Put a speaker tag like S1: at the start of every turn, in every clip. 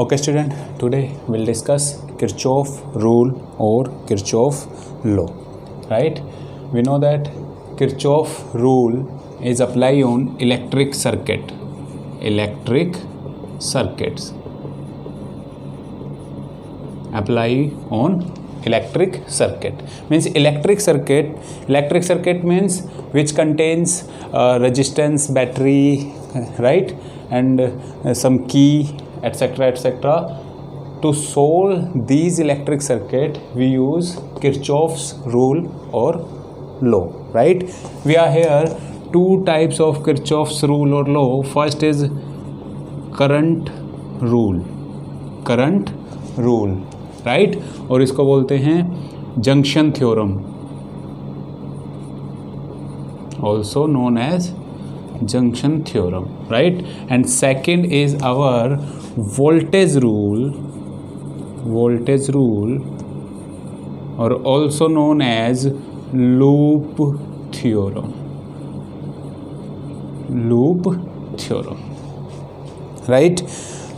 S1: Okay student, today we'll discuss Kirchhoff rule or Kirchhoff law, right? We know that Kirchhoff rule is applied on electric circuits. Apply on electric circuit means electric circuit means which contains resistance, battery, right, and some key, etc. To solve these electric circuit we use Kirchhoff's rule or law, right? We are here two types of Kirchhoff's rule or law. First is current rule, right? और इसको बोलते हैं junction theorem, also known as junction theorem, right? And second is our voltage rule, or also known as loop theorem, right?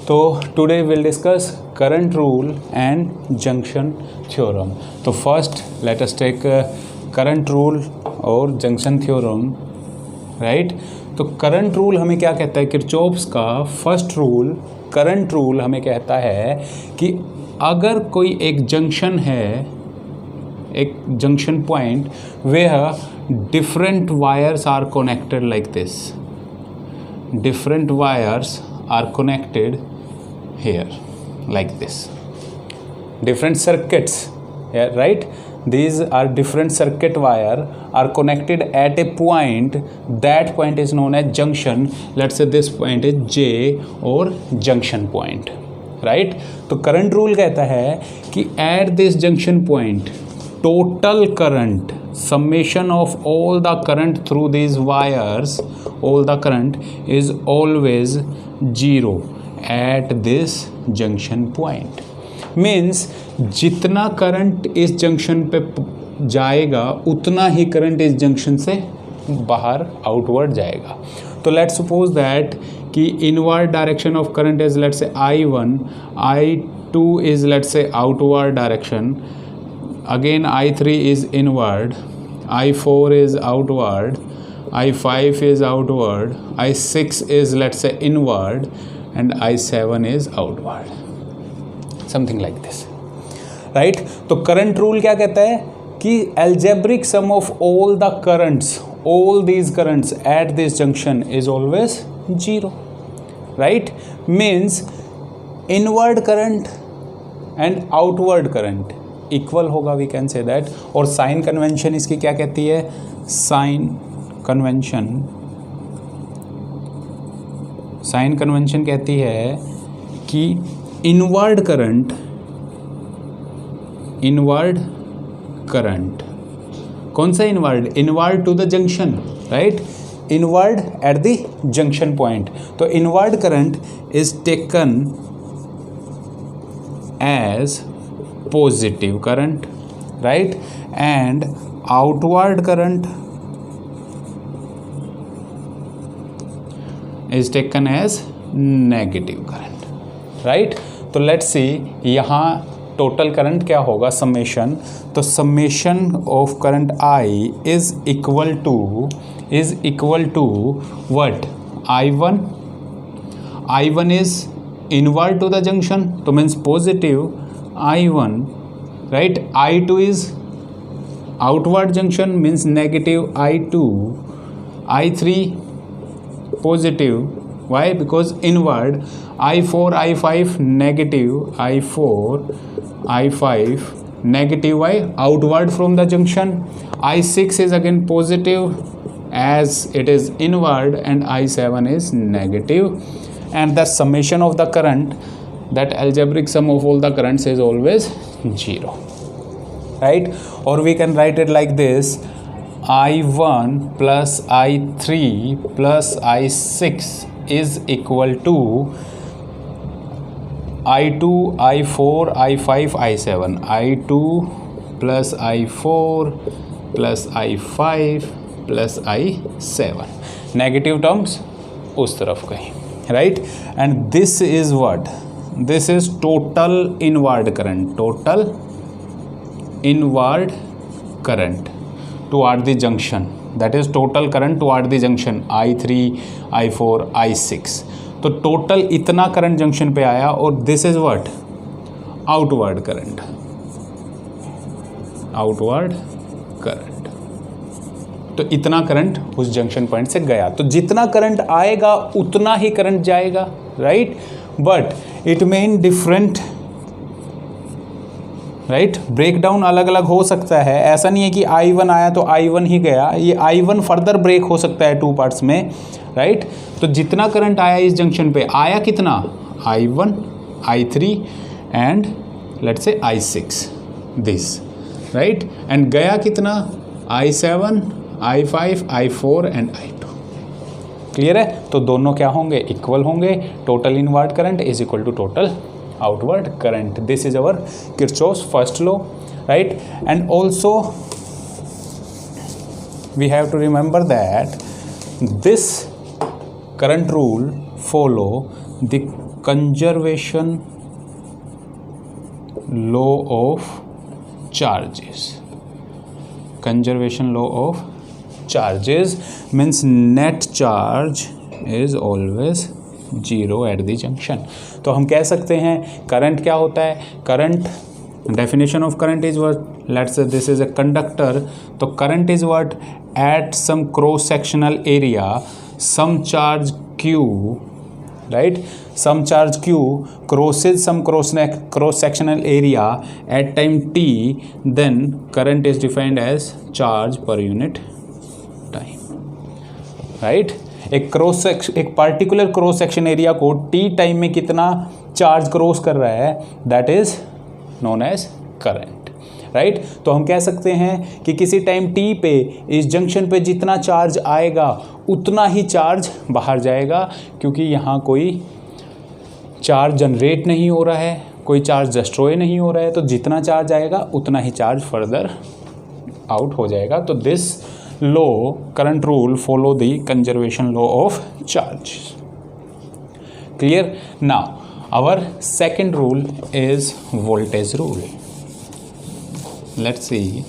S1: So today we'll discuss current rule and junction theorem. So first let us take current rule और junction theorem, right? तो current rule हमें क्या कहता है? Kirchhoff's का first rule, current rule हमें कहता है कि अगर कोई एक जंक्शन है, एक junction point where different wires are connected like this, different wires are connected here like this, different circuits here, right? These are different circuit wire are connected at a point. That point is known as junction. Let's say this point is J or junction point, right? तो current rule कहता है कि at this junction point total current, summation of all the current through these wires, all the current is always zero at this junction point. Means जितना current इस junction पे जाएगा उतना ही current इस जंक्शन से बाहर आउटवर्ड जाएगा. तो लेट्स सपोज दैट कि inward direction of current is let's say I1, I2 is let's say outward direction, again I3 is inward, I4 is outward, I5 is outward, I6 is let's say inward, and I7 is outward, something like this, right? तो current rule क्या कहता है कि algebraic sum of all the currents, all these currents at this junction is always zero, right? Means inward current and outward current equal होगा, we can say that. और sign convention इसकी क्या कहती है? sign कन्वेंशन कहती है कि inward current कौन सा inward to the junction, right? Inward at the junction point. तो inward current is taken as positive current, right? And outward current is taken as negative current, right? तो let's see यहाँ total current क्या होगा, summation. तो summation of current I is equal to what? I1 is inward to the junction, तो means positive I1, right? I2 is outward junction means negative I2, I3 positive, why? Because inward. I4, I5 negative, I4, I5 negative, why? Outward from the junction. I6 is again positive as it is inward, and I7 is negative, and the summation of the current, that algebraic sum of all the currents is always zero, right? Or we can write it like this: I1 plus I3 plus I6 is equal to I2, I4, I5, I7. I2 plus I4 plus I5 plus I7. Negative terms उस तरफ कहीं, right? And this is what, this is total inward current toward the junction, that is total current toward the junction I3 I4 I6. तो total इतना current junction पे आया और this is what outward current तो इतना current उस junction point से गया, तो जितना करंट आएगा उतना ही करंट जाएगा, right, but it may in different, right, breakdown अलग अलग हो सकता है, ऐसा नहीं है कि I1 आया तो I1 ही गया, ये I1 फर्दर ब्रेक हो सकता है 2 पार्ट्स में, राइट। तो जितना करंट आया इस जंक्शन पे, आया कितना I1 I3 and let's say I6 this, right, and गया कितना I7 I5 I4 and I2, clear है। तो दोनों क्या होंगे, इक्वल होंगे, total inward current is equal to total outward current. This is our Kirchhoff's first law, right? And also we have to remember that this current rule follow the conservation law of charges. Conservation law of charges means net charge is always zero at the junction. तो हम कह सकते हैं current क्या होता है, current, definition of current is what, let's say this is a conductor, तो current is what at some cross sectional area some charge Q, right, some charge Q crosses some cross sectional area at time t, then current is defined as charge per unit time, right. एक particular cross section area को T time में कितना charge cross कर रहा है, that is known as current, right. तो हम कह सकते हैं कि किसी टाइम टी पे इस जंक्शन पे जितना चार्ज आएगा उतना ही चार्ज बाहर जाएगा, क्योंकि यहाँ कोई चार्ज जनरेट नहीं हो रहा है, कोई चार्ज डिस्ट्रॉय नहीं हो रहा है, तो जितना चार्ज आएगा उतना ही चार्ज फर्दर आउट हो जाएगा। तो this law, current rule follow the conservation law of charge, clear। Now our second rule is voltage rule. Let's see,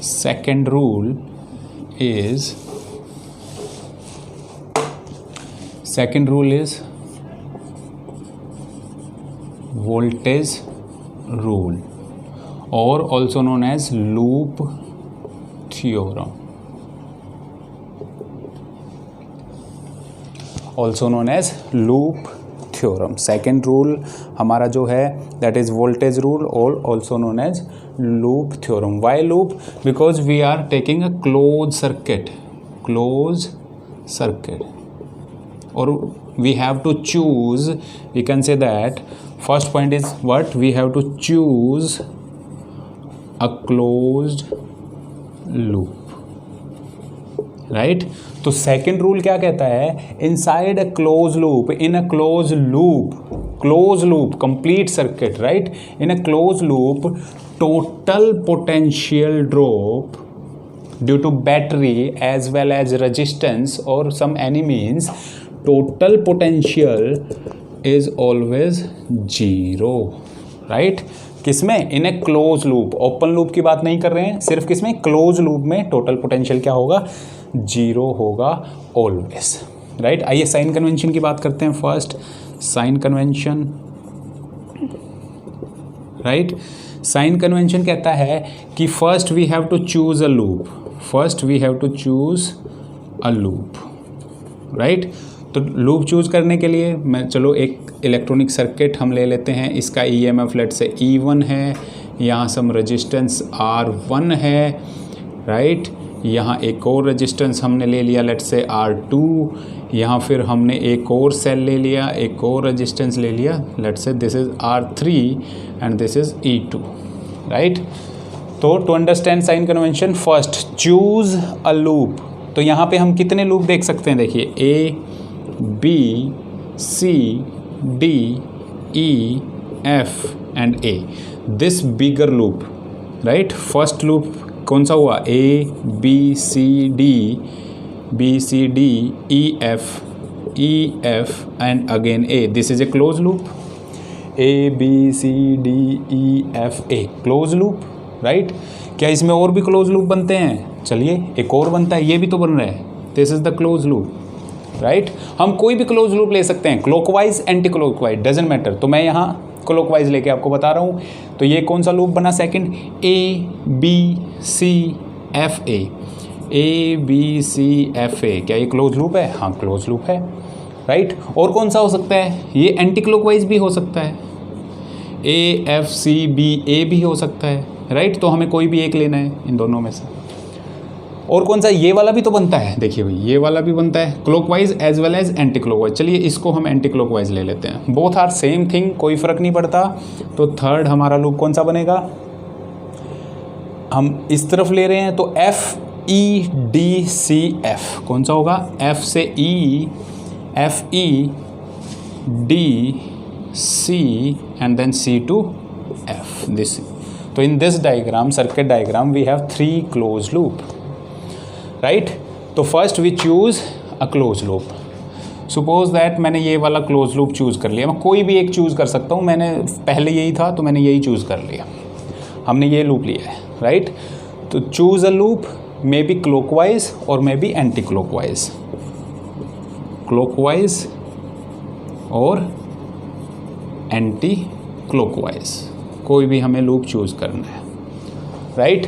S1: second rule is voltage rule, or also known as loop theorem, also known as loop theorem। Second rule हमारा जो है that is voltage rule और also known as loop theorem. Why loop, because we are taking a close circuit और we have to choose, we can say that first point is what, we have to choose a closed loop, right. तो second rule क्या कहता है, inside a close loop, in a close loop complete circuit, right, in a close loop total potential drop due to battery as well as resistance और some any means, total potential is always zero, right. किसमें, in a close loop, open loop की बात नहीं कर रहे हैं, सिर्फ किसमें, क्लोज लूप में टोटल पोटेंशियल क्या होगा, जीरो होगा ऑलवेज, राइट। आइए साइन कन्वेंशन की बात करते हैं। First sign convention, right. Sign convention कहता है कि first we have to choose a loop, right. तो लूप चूज करने के लिए मैं, चलो एक इलेक्ट्रॉनिक सर्किट हम ले लेते हैं, इसका EMF लेट से E1 है, यहाँ सम रेजिस्टेंस R1 है, राइट। यहाँ एक और रेजिस्टेंस हमने ले लिया लेट से R2, यहाँ फिर हमने एक और सेल ले लिया, एक और रेजिस्टेंस ले लिया, let say this is R3 and this is E2, right. तो to understand sign convention, first choose a loop. तो यहाँ पे हम कितने लूप देख सकते हैं, देखिए A B C D E F and A, this bigger loop, right. First loop कौन सा हुआ, A B C D E F and again A, this is a close loop. ABCDEFA close loop, right. क्या इसमें और भी close loop बनते हैं? चलिए एक और बनता है, ये भी तो बन रहा है, this is the close loop, right. हम कोई भी क्लोज लूप ले सकते हैं, clockwise anti clockwise doesn't matter. तो मैं यहाँ क्लॉकवाइज लेके आपको बता रहा हूँ। तो ये कौन सा लूप बना सेकंड? ABCFA, ABCFA, क्या ये क्लोज लूप है? हाँ क्लोज लूप है, राइट। और कौन सा हो सकता है? ये एंटी क्लॉकवाइज भी हो सकता है, AFCBA भी हो सकता है, राइट। तो हमें कोई भी एक लेना है इन दोनों में से। और कौन सा? ये वाला भी तो बनता है, देखिए भाई ये वाला भी बनता है, clockwise as well as anti clockwise. चलिए इसको हम एंटी क्लॉकवाइज ले लेते हैं, बोथ आर सेम थिंग, कोई फ़र्क नहीं पड़ता। तो थर्ड हमारा लूप कौन सा बनेगा? हम इस तरफ ले रहे हैं तो FEDCF कौन सा होगा? F से E, FEDC and then C to F, this. So in this diagram, circuit diagram, we have 3 closed loop, right? तो first we choose a closed loop. Suppose that मैंने ये वाला closed loop choose कर लिया, मैं कोई भी एक choose कर सकता हूँ, मैंने पहले यही था तो मैंने यही choose कर लिया, हमने ये loop लिया है, right? तो choose a loop, may be clockwise or may be anti-clockwise, clockwise और anti-clockwise, कोई भी हमें loop choose करना है, right?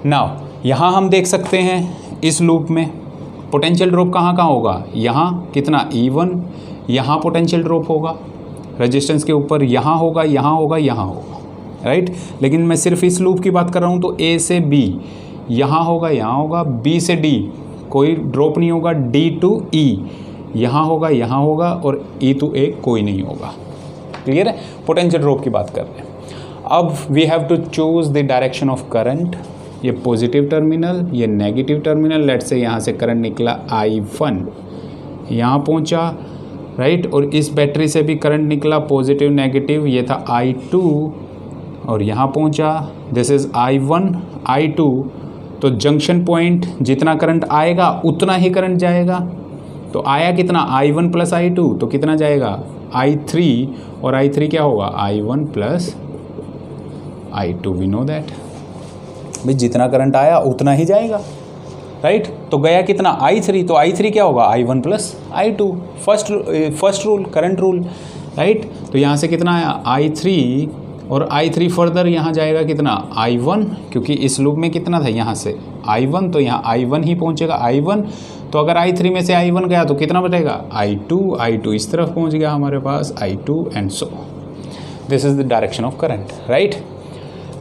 S1: Now यहाँ हम देख सकते हैं इस लूप में पोटेंशियल ड्रॉप कहाँ कहाँ होगा? यहाँ कितना? E1, यहाँ पोटेंशियल ड्रॉप होगा रेजिस्टेंस के ऊपर, यहाँ होगा, यहाँ होगा, यहाँ होगा, राइट। लेकिन मैं सिर्फ इस लूप की बात कर रहा हूँ तो A से B यहाँ होगा, यहाँ होगा, B से D कोई ड्रॉप नहीं होगा, D to E यहाँ होगा, यहाँ होगा, और E to A कोई नहीं होगा। क्लियर है? पोटेंशियल ड्रॉप की बात कर रहे हैं। अब we have to choose the direction of current, ये पॉजिटिव टर्मिनल, ये नेगेटिव टर्मिनल। लेट्स से यहाँ से करंट निकला I1, यहाँ पहुँचा, राइट। और इस बैटरी से भी करंट निकला पॉजिटिव नेगेटिव, ये था I2 और यहाँ पहुँचा, दिस इज़ I1 I2। तो जंक्शन पॉइंट जितना करंट आएगा उतना ही करंट जाएगा। तो आया कितना? I1 प्लस I2, तो कितना जाएगा? I3, और I3 क्या होगा? I1 plus I2, we know that. भाई जितना करंट आया उतना ही जाएगा, राइट। तो गया कितना? I3, तो I3 क्या होगा? I1 plus I2, first rule, current rule, right. तो यहाँ से कितना आया? I3, और I3 फर्दर यहाँ जाएगा कितना? I1, क्योंकि इस लूप में कितना था यहाँ से? I1, तो यहाँ I1 ही पहुँचेगा, I1। तो अगर I3 में से I1 गया तो कितना बचेगा? I2 इस तरफ पहुँच गया हमारे पास, I2 and so. This is the direction of current, right.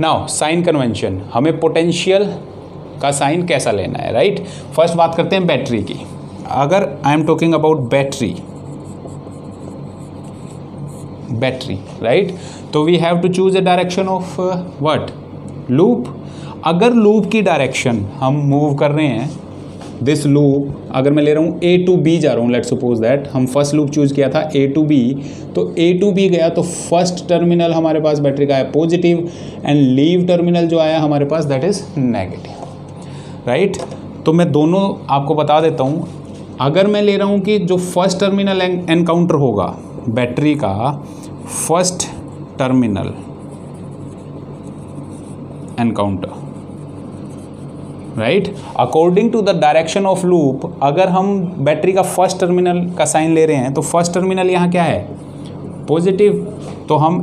S1: Now sine convention, हमें पोटेंशियल का साइन कैसा लेना है, राइट। फर्स्ट बात करते हैं बैटरी की। अगर I am talking about battery, right, तो we have to choose a direction of what? Loop. अगर लूप की डायरेक्शन हम मूव कर रहे हैं, दिस लूप अगर मैं ले रहा हूँ A to B जा रहा हूँ, लेट्स सपोज दैट हम फर्स्ट लूप चूज किया था A to B, तो A to B गया तो फर्स्ट टर्मिनल हमारे पास बैटरी का है पॉजिटिव, एंड लीव टर्मिनल जो आया हमारे पास दैट इज नेगेटिव, राइट। तो मैं दोनों आपको बता देता हूँ। अगर मैं ले रहा हूँ कि जो फर्स्ट टर्मिनल एनकाउंटर होगा बैटरी का, first terminal encounter, right, according to the direction of loop, अगर हम बैटरी का फर्स्ट टर्मिनल का साइन ले रहे हैं तो फर्स्ट टर्मिनल यहाँ क्या है? पॉजिटिव। तो हम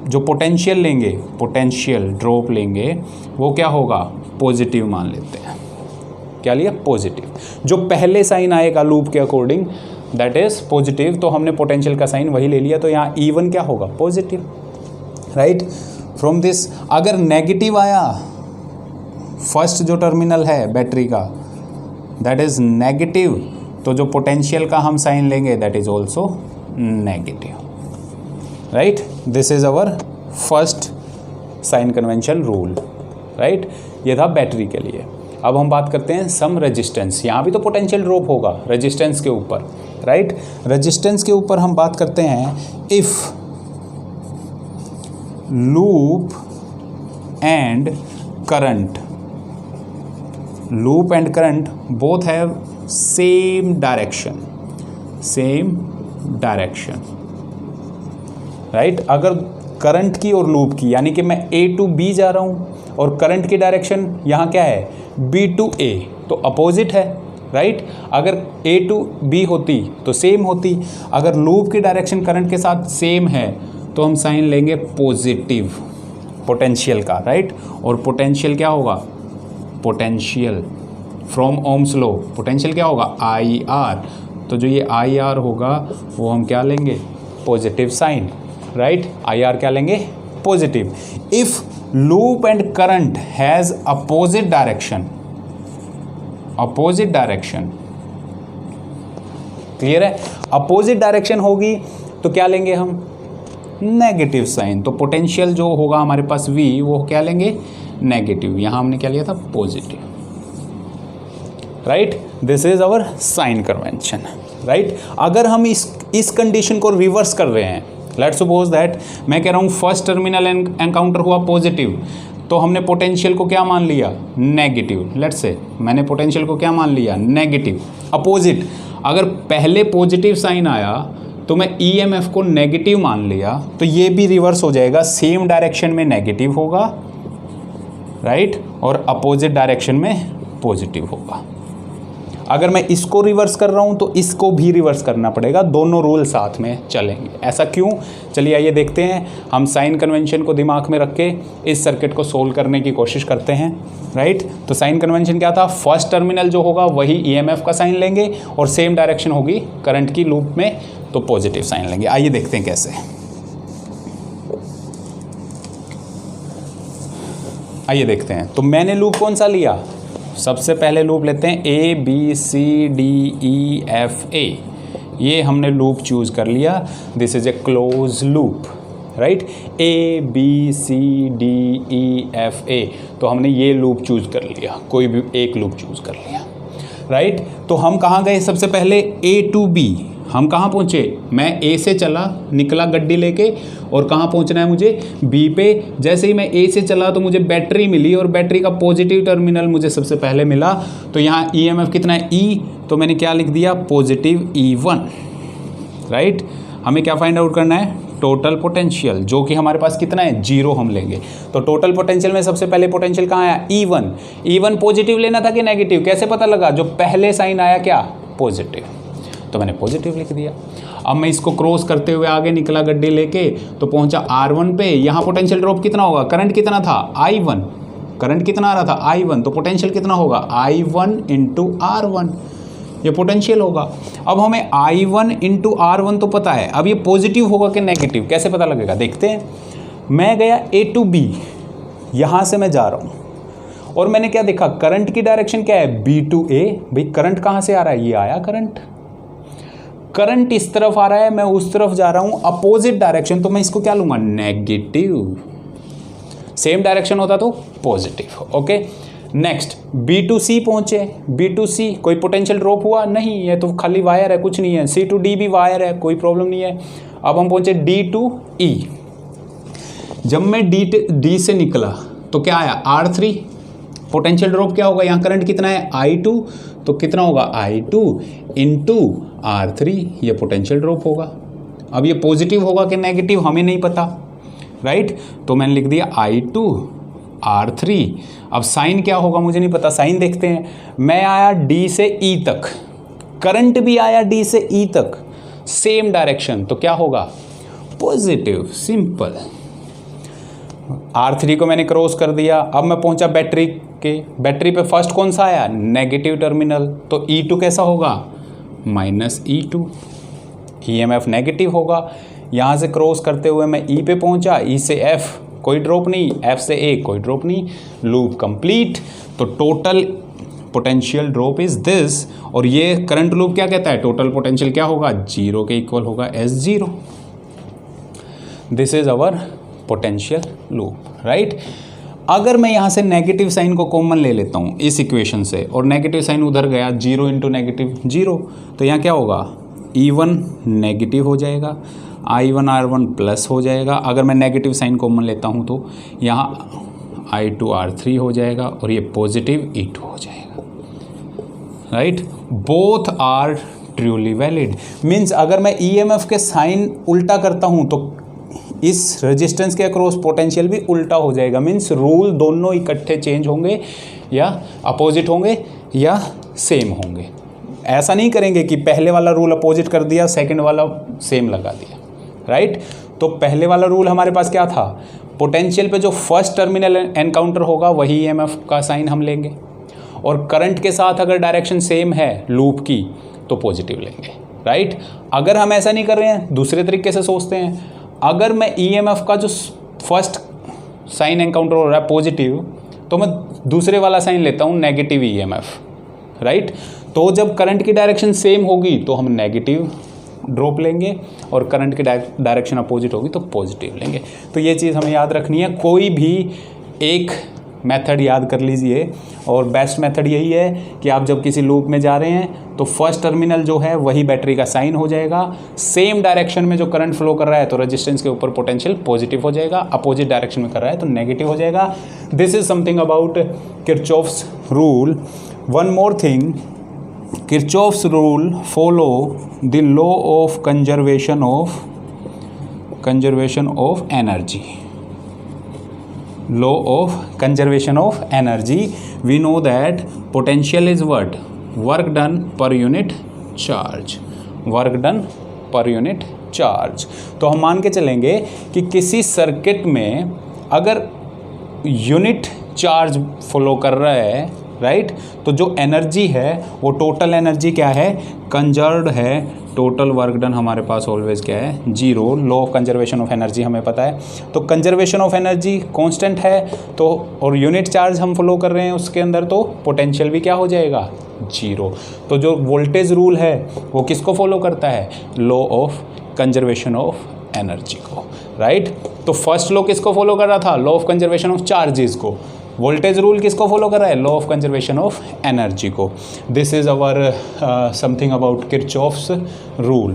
S1: जो पोटेंशियल लेंगे, पोटेंशियल ड्रॉप लेंगे, वो क्या होगा? पॉजिटिव मान लेते हैं। क्या लिया? पॉजिटिव। जो पहले साइन आएगा लूप के अकॉर्डिंग दैट इज पॉजिटिव, तो हमने पोटेंशियल का साइन वही ले लिया, तो यहाँ E1 क्या होगा? Positive, right. फ्रॉम दिस अगर नेगेटिव आया, फर्स्ट जो टर्मिनल है बैटरी का दैट इज नेगेटिव, तो जो पोटेंशियल का हम साइन लेंगे that is also negative, right. This is our first sign convention rule, right. ये था बैटरी के लिए। अब हम बात करते हैं सम रेजिस्टेंस। यहाँ भी तो पोटेंशियल ड्रॉप होगा रेजिस्टेंस के ऊपर, राइट। रेजिस्टेंस के ऊपर हम बात करते हैं if loop and current, loop and current both have same direction, right. अगर करंट की और लूप की, यानी कि मैं A टू B जा रहा हूँ और करंट की डायरेक्शन यहाँ क्या है B टू A, तो अपोजिट है, राइट। अगर A टू B होती तो सेम होती, अगर लूप की डायरेक्शन करंट के साथ सेम है तो हम साइन लेंगे पॉजिटिव पोटेंशियल का, राइट। और पोटेंशियल क्या होगा, potential from Ohm's law, potential क्या होगा IR, तो जो ये IR होगा वो हम क्या लेंगे, पॉजिटिव साइन, राइट। IR क्या लेंगे, positive. If loop and current has opposite direction, opposite direction, clear है, अपोजिट डायरेक्शन होगी तो क्या लेंगे हम, नेगेटिव साइन। तो पोटेंशियल जो होगा हमारे पास V, वो क्या लेंगे, नेगेटिव। यहां हमने क्या लिया था, positive, right. This is our sign convention, right. अगर हम इस कंडीशन को रिवर्स कर रहे हैं, लेट्स सपोज दैट मैं कह रहा हूं फर्स्ट टर्मिनल एनकाउंटर हुआ पॉजिटिव, तो हमने पोटेंशियल को क्या मान लिया, नेगेटिव। लेट्स से मैंने पोटेंशियल को क्या मान लिया, नेगेटिव। अपोजिट, अगर पहले पॉजिटिव साइन आया तो मैं EMF को नेगेटिव मान लिया, तो ये भी रिवर्स हो जाएगा, सेम डायरेक्शन में नेगेटिव होगा, राइट, और अपोजिट डायरेक्शन में पॉजिटिव होगा। अगर मैं इसको रिवर्स कर रहा हूं तो इसको भी रिवर्स करना पड़ेगा, दोनों रूल साथ में चलेंगे। ऐसा क्यों, चलिए आइए देखते हैं। हम साइन कन्वेंशन को दिमाग में रख के इस सर्किट को सोल्व करने की कोशिश करते हैं, राइट। तो साइन कन्वेंशन क्या था, फर्स्ट टर्मिनल जो होगा वही EMF का साइन लेंगे और सेम डायरेक्शन होगी करंट की लूप में, तो पॉजिटिव साइन लेंगे। आइए देखते हैं कैसे। आइए देखते हैं। तो मैंने लूप कौन सा लिया, सबसे पहले लूप लेते हैं ABCDEFA, ये हमने लूप चूज कर लिया। This is a close loop, right, ABCDEFA, तो हमने ये लूप चूज कर लिया, कोई भी एक लूप चूज कर लिया, राइट। तो हम कहाँ गए, सबसे पहले A टू B, हम कहाँ पहुँचे, मैं A से चला, निकला गड्डी लेके, और कहाँ पहुँचना है मुझे, B पे। जैसे ही मैं A से चला तो मुझे बैटरी मिली, और बैटरी का पॉजिटिव टर्मिनल मुझे सबसे पहले मिला, तो यहाँ EMF कितना है, E, तो मैंने क्या लिख दिया, पॉजिटिव E1, राइट। हमें क्या फाइंड आउट करना है, टोटल पोटेंशियल, जो कि हमारे पास कितना है, 0 हम लेंगे। तो टोटल पोटेंशियल में सबसे पहले पोटेंशियल कहाँ आया, E1। E1 पॉजिटिव लेना था कि नेगेटिव, कैसे पता लगा, जो पहले साइन आया क्या, पॉजिटिव, तो मैंने पॉजिटिव लिख दिया। अब मैं इसको क्रॉस करते हुए आगे निकला गड्डी लेके, तो पहुंचा R1 पे। यहाँ पोटेंशियल ड्रॉप कितना होगा, करंट कितना था, I1, करंट कितना आ रहा था, I1, तो पोटेंशियल कितना होगा, I1 इंटू R1, ये पोटेंशियल होगा। अब हमें I1 इंटू R1 तो पता है, अब ये पॉजिटिव होगा कि नेगेटिव, कैसे पता लगेगा, देखते हैं। मैं गया A टू B, यहाँ से मैं जा रहा हूँ, और मैंने क्या देखा, करंट की डायरेक्शन क्या है, B टू A। भाई करंट कहाँ से आ रहा है, ये आया करंट, करंट इस तरफ आ रहा है, मैं उस तरफ जा रहा हूं, अपोजिट डायरेक्शन, तो मैं इसको क्या लूंगा, नेगेटिव। सेम डायरेक्शन होता तो positive, okay. Next B to C पहुंचे, B टू C कोई पोटेंशियल ड्रॉप हुआ नहीं, ये तो खाली वायर है, कुछ नहीं है। C टू D भी वायर है, कोई प्रॉब्लम नहीं है। अब हम पहुंचे D टू E। जब मैं D से निकला तो क्या आया, R3, पोटेंशियल ड्रॉप क्या होगा, यहाँ करंट कितना है, I2, तो कितना होगा, I2 इंटू R3, ये पोटेंशियल ड्रॉप होगा। अब ये पॉजिटिव होगा कि नेगेटिव हमें नहीं पता, राइट। तो मैंने लिख दिया I2 R3। अब साइन क्या होगा मुझे नहीं पता, साइन देखते हैं। मैं आया D से E तक, करंट भी आया D से E तक, सेम डायरेक्शन, तो क्या होगा, पॉजिटिव, सिंपल। R3 को मैंने क्रॉस कर दिया। अब मैं पहुंचा बैटरी के, बैटरी पे फर्स्ट कौन सा आया, नेगेटिव टर्मिनल, तो E2 कैसा होगा, माइनस E2, EMF नेगेटिव होगा। यहाँ से क्रॉस करते हुए मैं E पे पहुंचा, E से F कोई ड्रॉप नहीं, F से A कोई ड्रॉप नहीं, लूप कंप्लीट। तो total potential drop is this, और ये करंट लूप क्या कहता है, टोटल पोटेंशियल क्या होगा, 0 के इक्वल होगा, S0। This is our potential loop, right. अगर मैं यहाँ से नेगेटिव साइन को कॉमन ले लेता हूँ इस इक्वेशन से, और नेगेटिव साइन उधर गया, 0 इंटू नेगेटिव 0, तो यहाँ क्या होगा, E1 नेगेटिव हो जाएगा, I1 R1 प्लस हो जाएगा। अगर मैं नेगेटिव साइन कॉमन लेता हूँ तो यहाँ I2 R3 हो जाएगा, और ये पॉजिटिव E2 हो जाएगा, right. Both are truly valid, means अगर मैं EMF के साइन उल्टा करता हूँ तो इस रेजिस्टेंस के अक्रॉस पोटेंशियल भी उल्टा हो जाएगा, मीन्स रूल दोनों इकट्ठे चेंज होंगे या अपोजिट होंगे या सेम होंगे। ऐसा नहीं करेंगे कि पहले वाला रूल अपोजिट कर दिया, सेकंड वाला सेम लगा दिया, राइट। तो पहले वाला रूल हमारे पास क्या था, पोटेंशियल पे जो फर्स्ट टर्मिनल एनकाउंटर होगा वही ईएमएफ का साइन हम लेंगे, और करंट के साथ अगर डायरेक्शन सेम है लूप की तो पॉजिटिव लेंगे, राइट। अगर हम ऐसा नहीं कर रहे हैं, दूसरे तरीके से सोचते हैं, अगर मैं ईएमएफ का जो फर्स्ट साइन एनकाउंटर हो रहा है पॉजिटिव, तो मैं दूसरे वाला साइन लेता हूँ नेगेटिव ईएमएफ, राइट। तो जब करंट की डायरेक्शन सेम होगी तो हम नेगेटिव ड्रॉप लेंगे, और करंट की डायरेक्शन अपोजिट होगी तो पॉजिटिव लेंगे। तो ये चीज़ हमें याद रखनी है। कोई भी एक मेथड याद कर लीजिए, और बेस्ट मेथड यही है कि आप जब किसी लूप में जा रहे हैं तो फर्स्ट टर्मिनल जो है वही बैटरी का साइन हो जाएगा, सेम डायरेक्शन में जो करंट फ्लो कर रहा है तो रेजिस्टेंस के ऊपर पोटेंशियल पॉजिटिव हो जाएगा, अपोजिट डायरेक्शन में कर रहा है तो नेगेटिव हो जाएगा। This is something about Kirchhoff's rule. One more thing, Kirchhoff's rule follow the law of conservation of energy. law of conservation of energy, we know that potential is what, work done per unit charge, work done per unit charge। तो हम मान के चलेंगे कि किसी circuit में अगर unit charge flow कर रहा है, राइट, तो जो एनर्जी है वो टोटल एनर्जी क्या है, कंजर्व्ड है। टोटल वर्क डन हमारे पास ऑलवेज क्या है, zero. Law of conservation of energy हमें पता है। तो कंजर्वेशन ऑफ एनर्जी कांस्टेंट है, तो और यूनिट चार्ज हम फ्लो कर रहे हैं उसके अंदर, तो पोटेंशियल भी क्या हो जाएगा, जीरो। तो जो वोल्टेज रूल है वो किसको फॉलो करता है, law of conservation of energy को, राइट। तो फर्स्ट लॉ किसको फॉलो कर रहा था, law of conservation of charges को। वोल्टेज रूल किसको फॉलो कर रहा है, law of conservation of energy को। This is our something about Kirchhoff's rule.